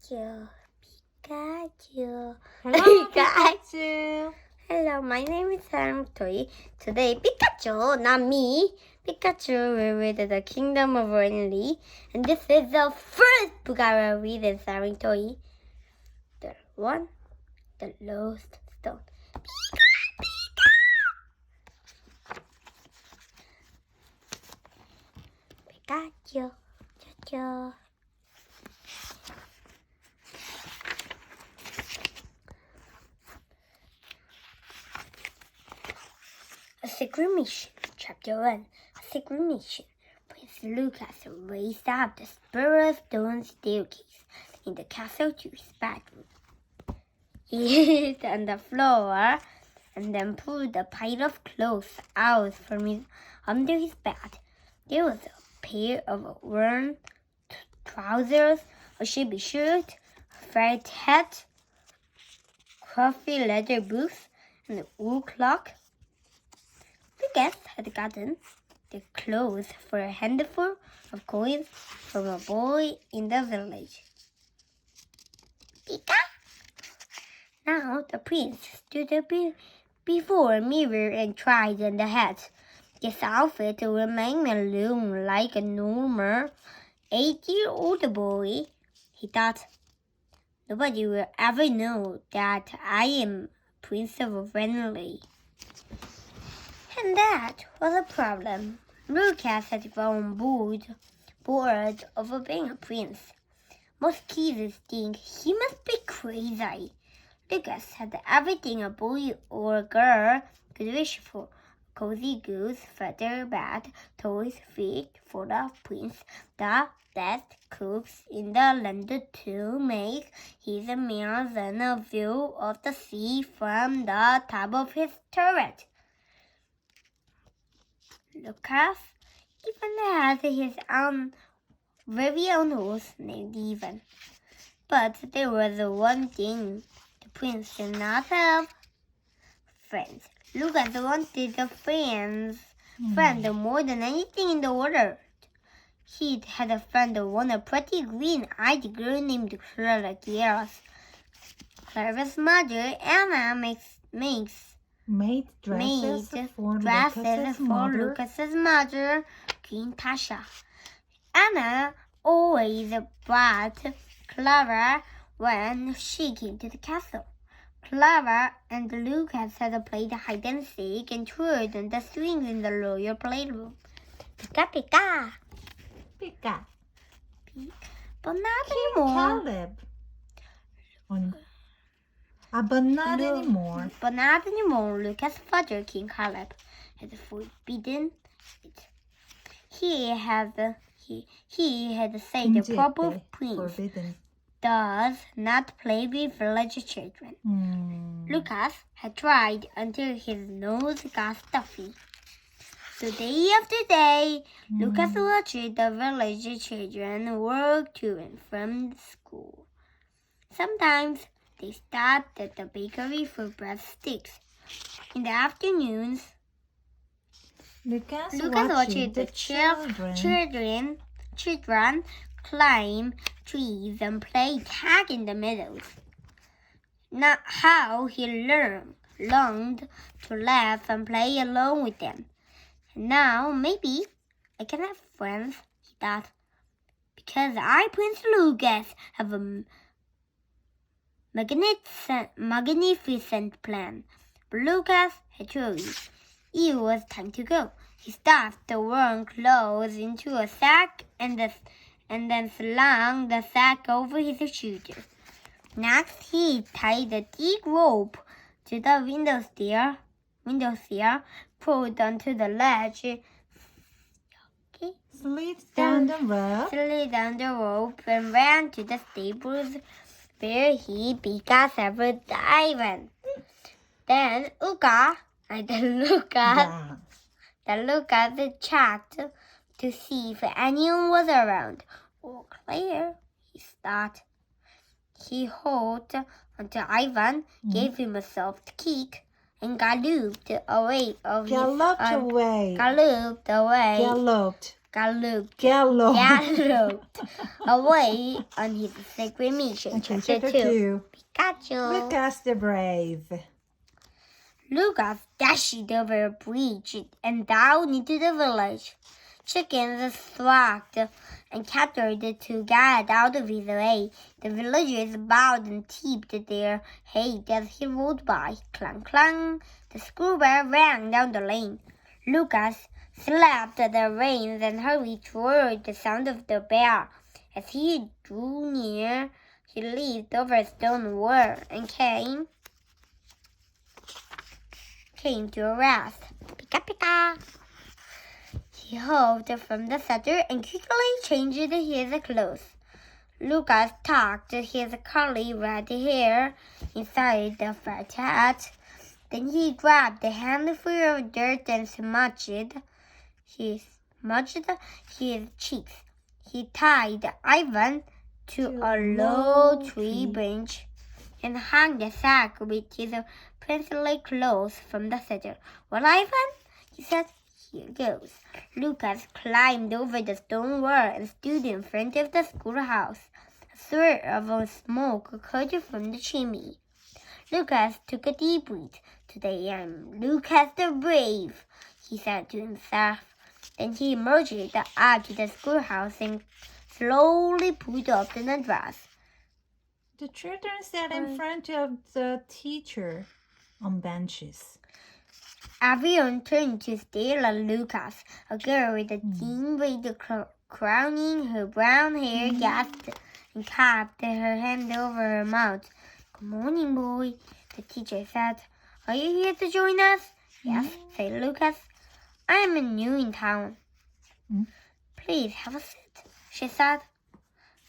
Pikachu. Pikachu. Hello, Pikachu. Hello, my name is sarantoy. Today, Pikachu, not me. Pikachu will read the Kingdom of Wrenly. And this is the first book I will read in sarantoy. The one, the Lost Stone. Pikachu. Pikachu. A Secret Mission, Chapter 1. A Secret Mission. Prince Lucas raced up the spiral stone staircase in the castle to his bedroom. He hid on the floor and then pulled a pile of clothes out from under his bed. There was a pair of worn trousers, a shabby shirt, a felt hat, coffee leather boots, and a wool clock. Lucas had gotten the clothes for a handful of coins from a boy in the village. Pika! Now the prince stood before a mirror and tried on the hat. This outfit will make me look like a normal 8-year-old boy, he thought. Nobody will ever know that I am Prince of Wrenly. And that was a problem. Lucas had grown bored of being a prince. Most kids think he must be crazy. Lucas had everything a boy or a girl could wish for. Cozy goose, feather bed, toys, fridge full of prints, the best cooks in the land to make his meals and a view of the sea from the top of his turret. Lucas even had his very own horse named Ivan. But there was one thing the prince did not have: friends. Lucas wanted a friend more than anything in the world. He had a friend who won a pretty green-eyed girl named Clara. Clara's mother, Anna, made dresses for Lucas's mother, Queen Tasha. Anna always brought Clara when she came to the castle. Clara and Lucas had played hide and seek and toured on the swings in the royal playroom. Pika pika. Pika. But not King anymore. Caleb. But not anymore. But not anymore. Lucas' father, King Caleb, had forbidden it. He had said the proper prince does not play with village children. Lucas had tried until his nose got stuffy. So day after day, Lucas watched the village children walk to and from school. Sometimes they stopped at the bakery for breadsticks. In the afternoons, Lucas watched the children climb trees and play tag in the meadows. Not how he longed to laugh and play alone with them. And now maybe I can have friends, he thought, because I, Prince Lucas, have a magnificent plan. But Lucas had chosen. It was time to go. He stuffed the worn clothes into a sack and then slung the sack over his shoulders. Next, he tied a thick rope to the windowsill, pulled onto the ledge, slid down the rope, and ran to the stables where he began several diving. Then Lucas checked to see if anyone was around. Oh, Claire, he thought. He held onto Ivan, gave him a soft kick, and galloped away galloped away on his secret mission. Okay, Chapter chapter 2. 2. Pikachu. Lucas the Brave. Lucas dashed over a bridge and down into the village. Chickens squawked and chattered to get out of his way. The villagers bowed and tipped their hate as he rode by. Clang, clang. The school bell rang down the lane. Lucas slapped the reins and hurried toward the sound of the bell. As he drew near, he leaped over a stone wall and came to a rest. Pika, pika. He hopped from the saddle and quickly changed his clothes. Lucas tucked his curly red hair inside the felt hat. Then he grabbed a handful of dirt and smudged his cheeks. He tied Ivan to a low tree branch and hung the sack with his princely clothes from the saddle. "Well, Ivan," he said, "here goes." Lucas climbed over the stone wall and stood in front of the schoolhouse. A swirl of smoke curled from the chimney. Lucas took a deep breath. "Today I'm Lucas the Brave," he said to himself. Then he emerged out of the schoolhouse and slowly pulled open the dress. The children sat in front of the teacher on benches. Everyone turned to stare at Lucas. A girl with a thin braid crowning her brown hair gasped and clapped her hand over her mouth. "Good morning, boy," the teacher said. "Are you here to join us?" "Yes," said Lucas. "I am new in town." "Please have a seat," she said.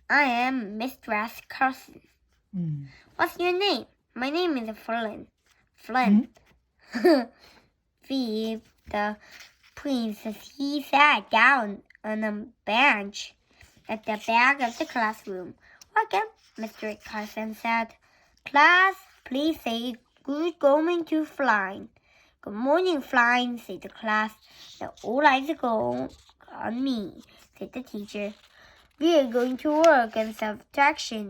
"I am Mistress Carson." "What's your name?" "My name is Flynn." "Flynn." The prince, he sat down on a bench at the back of the classroom. "Welcome," Mr. Carson said. "Class, please say good morning to Flynn." "Good morning, Flynn," said the class. "Now all eyes go on me," said the teacher. "We are going to work on subtraction."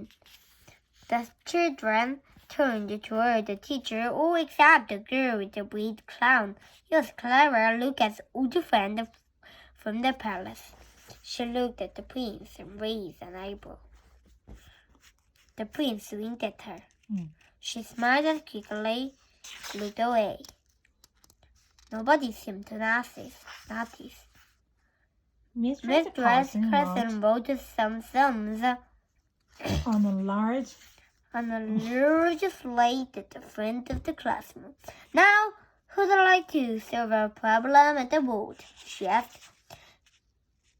The children turned toward the teacher, all except the girl with the braid crown. He was Clara, Lucas' old friend from the palace. She looked at the prince and raised an eyebrow. The prince winked at her. She smiled and quickly looked away. Nobody seemed to notice. Mistress Carson Carson wrote some sums on a large slate at the front of the classroom. "Now, who'd like to solve a problem at the board?" she asked.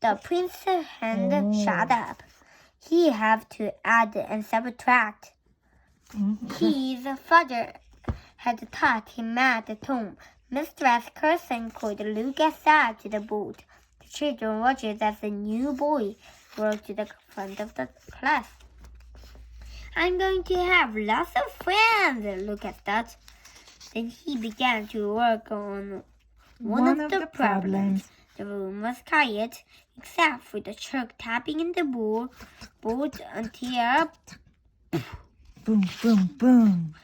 The prince's hand shut up. He had to add and subtract. His father had taught him at home. Mistress Carson called Lucas out to the board. The children watched as the new boy walked to the front of the class. "I'm going to have lots of friends," Lucas thought. Then he began to work on one of the problems. The room was quiet, except for the chalk tapping in the board until boom, boom, boom.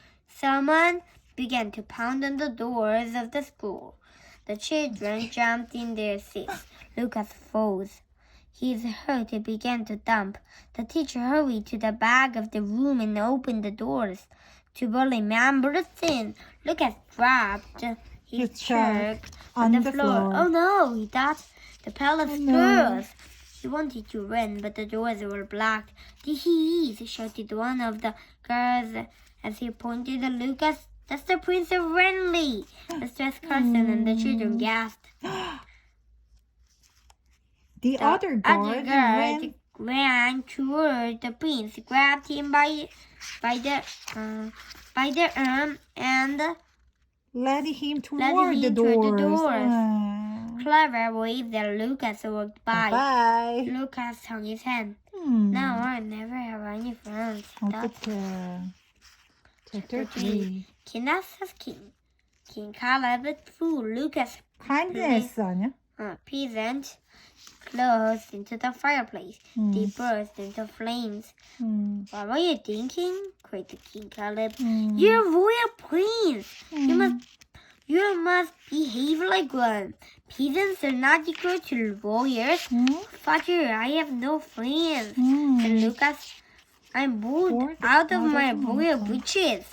someone began to pound on the doors of the school. The children jumped in their seats. Lucas froze. His heart began to thump. The teacher hurried to the back of the room and opened the doors. Two burly men burst in. Lucas dropped his chalk on the floor. "Oh no," he thought. "The palace girls." He wanted to run, but the doors were blocked. "There he is," shouted one of the girls as he pointed at Lucas. "That's the Prince of Wrenly." Mistress Carson and the children gasped. The other guard ran toward the prince, grabbed him by the arm, and led him toward the doors. Clara waved at Lucas and walked by. Bye. Lucas hung his head. "Now I never have any friends." 어떡해. Chapter 3. Kinasa's king. King Caleb threw Lucas Kindness 아니야? peasant close into the fireplace. They burst into flames. What were you thinking? Cried King Caleb. You're royal prince. You must behave like one. Peasants are not equal to warriors. Father, I have no friends. Said Lucas. I'm bored out of my royal breeches.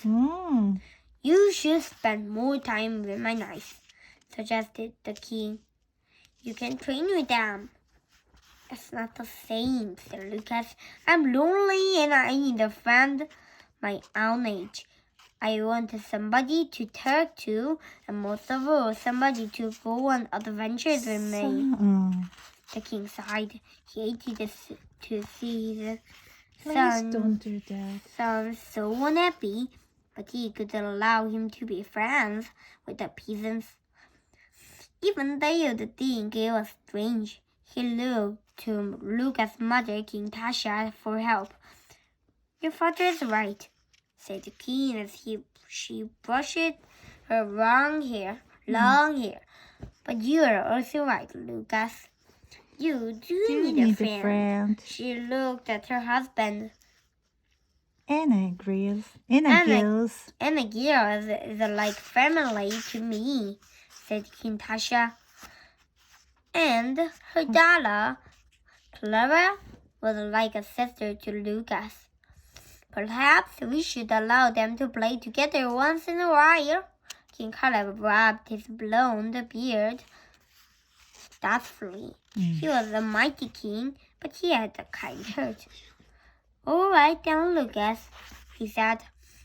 You should spend more time with my knights, suggested the king. You can train with them. It's not the same, said Lucas. I'm lonely and I need a friend my own age. I want somebody to talk to, and most of all, somebody to go on adventures with me. The king sighed. He hated to see his Please don't do that. son so unhappy, but he could allow him to be friends with the peasants. Even though the thing was strange, he looked to Lucas' mother, King Tasha, for help. Your father is right, said the king as she brushed her long hair. But you are also right, Lucas. You do need a friend. She looked at her husband. Anna girls. Anna girls is like family to me, said King Tasha. And her daughter, Clara, was like a sister to Lucas. Perhaps we should allow them to play together once in a while. King Caleb rubbed his blonde beard thoughtfully. He was a mighty king, but he had a kind heart. All right then, Lucas, he said.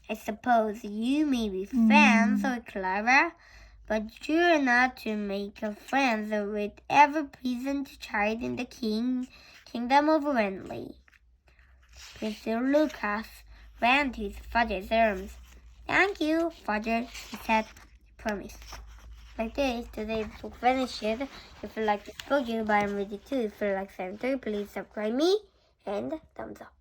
I suppose you may be friends with Clara, but you're not to make friends with every peasant child in the Kingdom of Wrenly. Prince Lucas ran to his father's arms. Thank you, father, he said. I promise. Like this, today's book finishes. If you like this book, you can buy and read it too. If you like Sarantoy, please subscribe me and thumbs up.